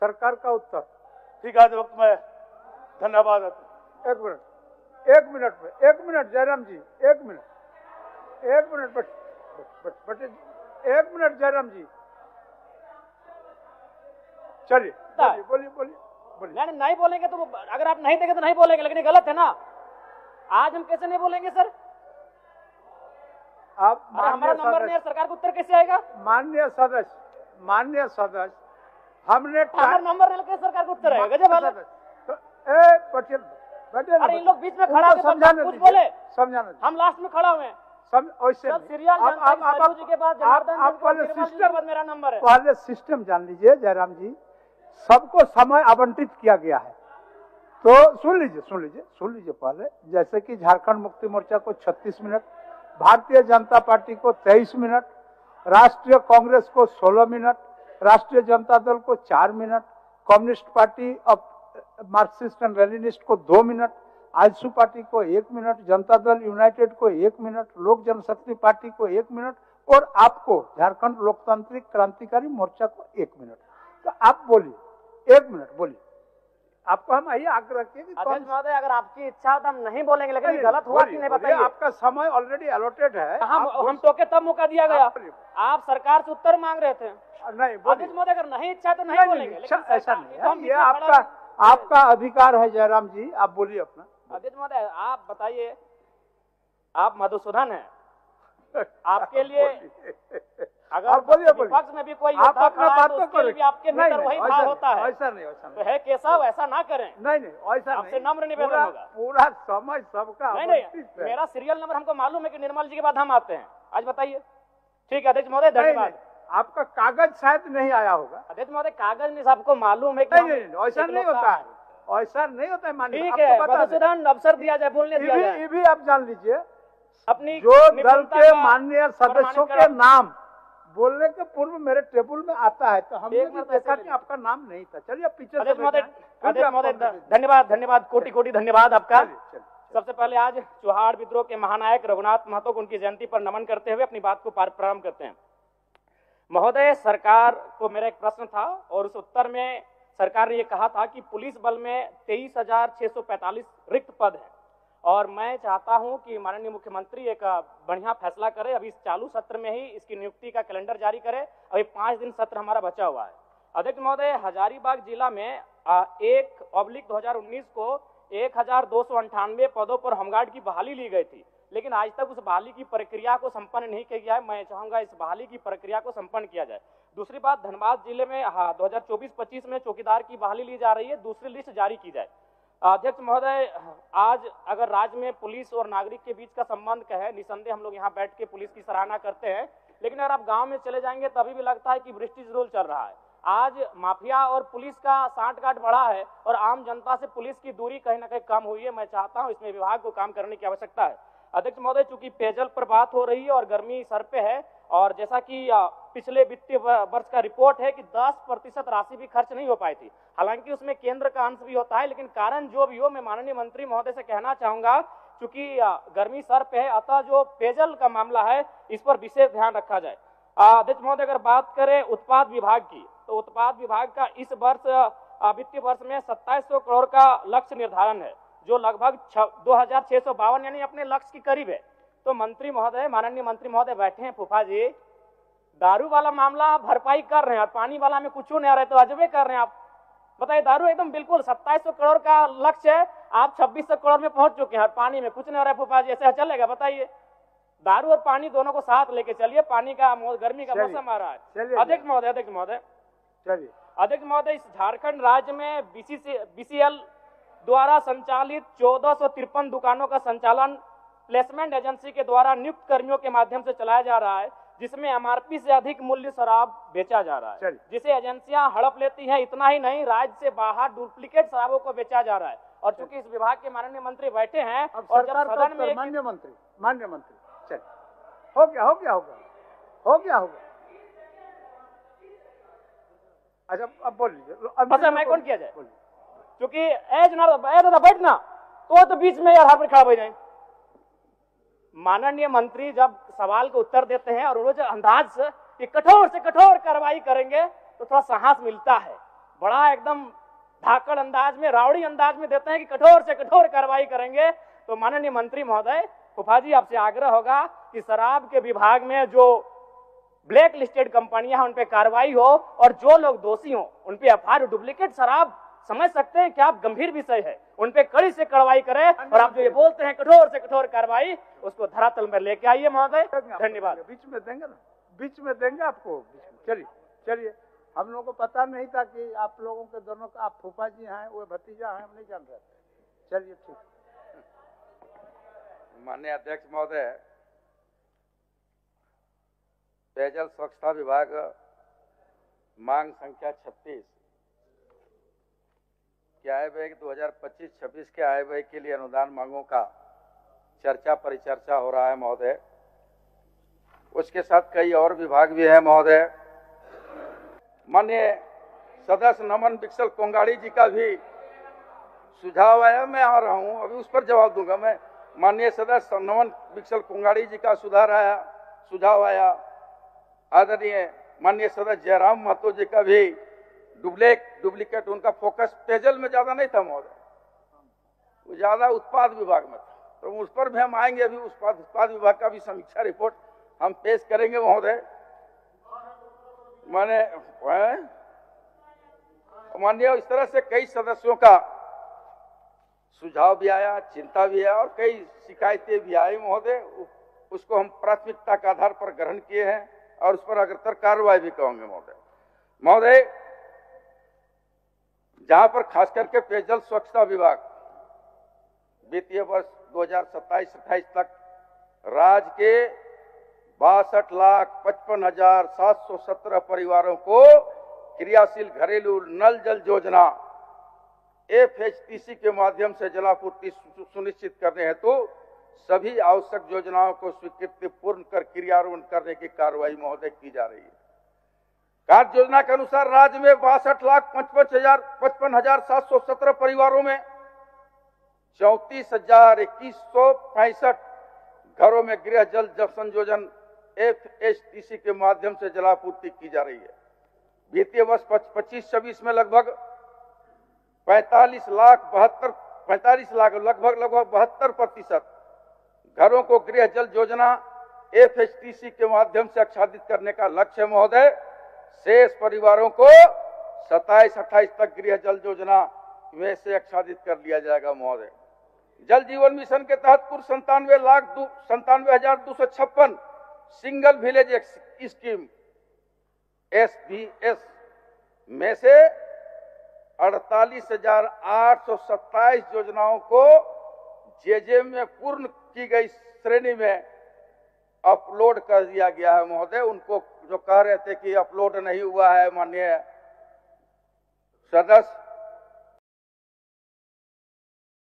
सरकार का उत्तर। ठीक है, वक्त में धन्यवाद। एक मिनट जयराम जी, एक मिनट एक मिनट जयराम जी, चलिए बोलिए। नहीं बोलेंगे तो अगर आप नहीं देंगे तो नहीं बोलेंगे, लेकिन ये गलत है ना। आज हम कैसे नहीं बोलेंगे सर? आप हमारा नंबर नहीं है, सरकार को उत्तर कैसे आएगा? माननीय सदस्य हमने नंबर नहीं लेके सरकार को उत्तर आएगा। गजब वाला। अरे इन लोग बीच में खड़ा होकर कुछ बोले, समझाना, हम लास्ट में खड़ा हुए। मेरा नंबर है। पहले सिस्टम जान लीजिए जयराम जी, सबको समय आवंटित किया गया है, तो सुन लीजिए पहले। जैसे कि झारखंड मुक्ति मोर्चा को 36 मिनट, भारतीय जनता पार्टी को 23 मिनट, राष्ट्रीय कांग्रेस को 16 मिनट, राष्ट्रीय जनता दल को 4 मिनट, कम्युनिस्ट पार्टी अब मार्क्सिस्ट एंड लेनिनिस्ट को 2 मिनट, आजसू पार्टी को 1 मिनट, जनता दल यूनाइटेड को 1 मिनट, लोक जनशक्ति पार्टी को 1 मिनट और आपको झारखंड लोकतांत्रिक क्रांतिकारी मोर्चा को 1 मिनट। तो आप बोलिए, 1 मिनट बोलिए। आपको हम यही आग्रह किए कि अध्यक्ष महोदय, अगर आपकी इच्छा हो तो हम नहीं बोलेंगे, लेकिन गलत हुआ कि नहीं बताइए। आपका समय ऑलरेडी अलॉटेड है। हम टोके तब मौका दिया गया, आप सरकार से उत्तर मांग रहे थे। नहीं अध्यक्ष महोदय, अगर नहीं इच्छा तो नहीं बोलेंगे। ऐसा नहीं है, ये आपका अधिकार है जयराम जी, आप बोलिए अपना। अध्यक्ष महोदय, आप बताइए, आप मधुसूदन है, आपके लिए अगर विपक्ष में भी कोई आप अपना बात तो करें, आपके भीतर वही भाव होता है। ऐसा नहीं तो है केशव, ऐसा ना करें। नहीं ऐसा नहीं, आपसे नम्र निवेदन होगा। पूरा समय सबका नहीं, मेरा सीरियल नंबर हमको मालूम है कि निर्मल जी के बाद हम आते हैं। आज बताइए। ठीक है अध्यक्ष महोदय, धन्यवाद। आपका कागज शायद नहीं आया होगा। अध्यक्ष महोदय, कागज में सबको मालूम है कि नहीं, ऐसा नहीं होता है, ऐसा नहीं होता है। माननीय, ठीक है, मधुसूदन अवसर दिया जाए, बोलने दिया जाए। ये भी आप जान लीजिए, अपनी जो दल के माननीय सदस्यों के नाम बोलने के पूर्व मेरे टेबल में आता है, तो हमने भी देखा कि आपका नाम नहीं था। चलिए पीछे से। धन्यवाद, कोटि धन्यवाद आपका। सबसे पहले आज चौहाड़ विद्रोह के महानायक रघुनाथ महतो को उनकी जयंती पर नमन करते हुए अपनी बात को प्रारंभ करते हैं। महोदय, सरकार को मेरा एक प्रश्न था और उस उत्तर में सरकार ने ये कहा था कि पुलिस बल में 23,645 रिक्त पद है और मैं चाहता हूं कि माननीय मुख्यमंत्री एक बढ़िया फैसला करे, अभी इस चालू सत्र में ही इसकी नियुक्ति का कैलेंडर जारी करे। अभी 5 दिन सत्र हमारा बचा हुआ है। अध्यक्ष महोदय, हजारीबाग जिला में 1/2019 को 1,298 पदों पर होमगार्ड की बहाली ली गई थी, लेकिन आज तक उस बहाली की प्रक्रिया को संपन्न नहीं किया गया है। मैं चाहूंगा इस बहाली की प्रक्रिया को संपन्न किया जाए। दूसरी बात, धनबाद जिले में 2024-25 में चौकीदार की बहाली ली जा रही है, दूसरी लिस्ट जारी की जाए। अध्यक्ष महोदय, आज अगर राज्य में पुलिस और नागरिक के बीच का संबंध कहे, निसंदेह हम लोग यहाँ बैठ के पुलिस की सराहना करते हैं, लेकिन अगर आप गांव में चले जाएंगे तभी भी लगता है कि ब्रिटिश रूल चल रहा है। आज माफिया और पुलिस का सांठगांठ बढ़ा है और आम जनता से पुलिस की दूरी कहीं ना कहीं कम हुई है। मैं चाहता हूं इसमें विभाग को काम करने की आवश्यकता है। अध्यक्ष महोदय, चूंकि पेयजल पर बात हो रही है और गर्मी सर पे है, और जैसा कि पिछले वित्तीय वर्ष का रिपोर्ट है कि 10% राशि भी खर्च नहीं हो पाई थी, हालांकि उसमें केंद्र का अंश भी होता है, लेकिन कारण जो भी हो, मैं माननीय मंत्री महोदय से कहना चाहूंगा, चूंकि गर्मी सर पे है, अतः जो पेयजल का मामला है इस पर विशेष ध्यान रखा जाए। अध्यक्ष महोदय, अगर बात करें उत्पाद विभाग की, तो उत्पाद विभाग का इस वर्ष वित्तीय वर्ष में 2700 करोड़ का लक्ष्य निर्धारण है, जो लगभग 2652 यानी अपने लक्ष्य के करीब है। तो मंत्री महोदय, माननीय मंत्री महोदय बैठे हैं, फूफा जी, दारू वाला मामला भरपाई कर रहे हैं और पानी वाला में कुछ नहीं आ रहा है, तो अजबे कर रहे हैं आप। बताइए, दारू एकदम बिल्कुल 2700 करोड़ का लक्ष्य है, आप 2600 करोड़ में पहुंच चुके हैं और पानी में कुछ नहीं हो रहा है। फूफा जी, ऐसे चलेगा? बताइए, दारू और पानी दोनों को साथ लेके चलिए, पानी का गर्मी का मौसम आ रहा है। अध्यक्ष महोदय, इस झारखंड राज्य में BCL द्वारा संचालित 1453 दुकानों का संचालन प्लेसमेंट एजेंसी के द्वारा नियुक्त कर्मियों के माध्यम से चलाया जा रहा है, जिसमें MRP से अधिक मूल्य शराब बेचा जा रहा है, जिसे एजेंसियां हड़प लेती हैं। इतना ही नहीं, राज्य से बाहर डुप्लीकेट शराबों को बेचा जा रहा है। और चूंकि इस विभाग के माननीय मंत्री बैठे हैं और जब सदन में माननीय मंत्री चल हो गया। अच्छा, अब बोल लीजिए। अच्छा, मैं कौन किया जाए? क्योंकि बैठना तो बीच में यार खड़ा हो जाए। माननीय मंत्री जब सवाल को उत्तर देते हैं और वो जो अंदाज कि कठोर से कठोर कार्रवाई करेंगे तो थोड़ा साहस मिलता है। बड़ा एकदम धाकड़ अंदाज में, रावड़ी अंदाज में देते हैं कि कठोर से कठोर कार्रवाई करेंगे। तो माननीय मंत्री महोदय, फूफा जी आपसे आग्रह होगा कि शराब के विभाग में जो ब्लैक लिस्टेड कंपनियां हैं उन पे कार्रवाई हो, और जो लोग दोषी हो उन पे एफआईआर, डुप्लीकेट शराब समझ सकते हैं कि आप गंभीर विषय है, उन पे कड़ी से कार्रवाई करें, और आप जो ये बोलते हैं कठोर से कठोर कार्रवाई, उसको धरातल में लेके आइए महोदय। धन्यवाद। बीच में देंगे ना, बीच में देंगे आपको। चलिए चलिए, हम लोगों को पता नहीं था कि आप लोगों के दोनों का, आप फूफा जी हैं, वो भतीजा हैं, हम नहीं जान रहे थे। चलिए ठीक। माननीय अध्यक्ष महोदय, पेयजल स्वच्छता विभाग मांग संख्या 36 के आय व्यय 2025-26 के आय व्यय के लिए अनुदान मांगों का चर्चा परिचर्चा हो रहा है महोदय। उसके साथ कई और विभाग भी है महोदय। माननीय सदस्य नमन बिक्सल कोंगाड़ी जी का भी सुझाव आया, मैं आ रहा हूं, अभी उस पर जवाब दूंगा मैं। माननीय सदस्य नमन बिक्सल कोंगाड़ी जी का सुझाव आया। आदरणीय माननीय सदस्य जयराम महतो जी का भी डुप्लीकेट, उनका फोकस पेयजल में ज्यादा नहीं था महोदय, वो ज्यादा उत्पाद विभाग में था, तो उस पर भी हम आएंगे। अभी उत्पाद विभाग का भी समीक्षा रिपोर्ट हम पेश करेंगे महोदय। माननीय इस तरह से कई सदस्यों का सुझाव भी आया, चिंता भी है, और कई शिकायतें भी आई महोदय। उसको हम प्राथमिकता के आधार पर ग्रहण किए हैं, और उस पर अग्रतर कार्रवाई भी करेंगे महोदय। जहां पर खास करके पेयजल स्वच्छता विभाग वित्तीय वर्ष 2027-28 तक राज्य के 62,55,717 परिवारों को क्रियाशील घरेलू नल जल योजना FHTC के माध्यम से जलापूर्ति सुनिश्चित करने हेतु सभी आवश्यक योजनाओं को स्वीकृति पूर्ण कर क्रियान्वयन करने की कार्रवाई महोदय की जा रही है। कार्य योजना के अनुसार राज्य में 62,55,717 परिवारों में 34,2165 घरों में गृह जल संयोजन FHTC के माध्यम से जलापूर्ति की जा रही है। वित्तीय वर्ष 25-26 में लगभग 72% घरों को गृह जल योजना FHTC के माध्यम से आच्छादित करने का लक्ष्य है महोदय। शेष परिवारों को 27-28 तक गृह जल योजना में से आच्छादित कर लिया जाएगा महोदय। जल जीवन मिशन के तहत कुल 97,256 सिंगल विलेज स्कीम SVS में से 48,827 योजनाओं को JJ में पूर्ण की गई श्रेणी में अपलोड कर दिया गया है महोदय। उनको जो कह रहे थे कि अपलोड नहीं हुआ है, माननीय सदस्य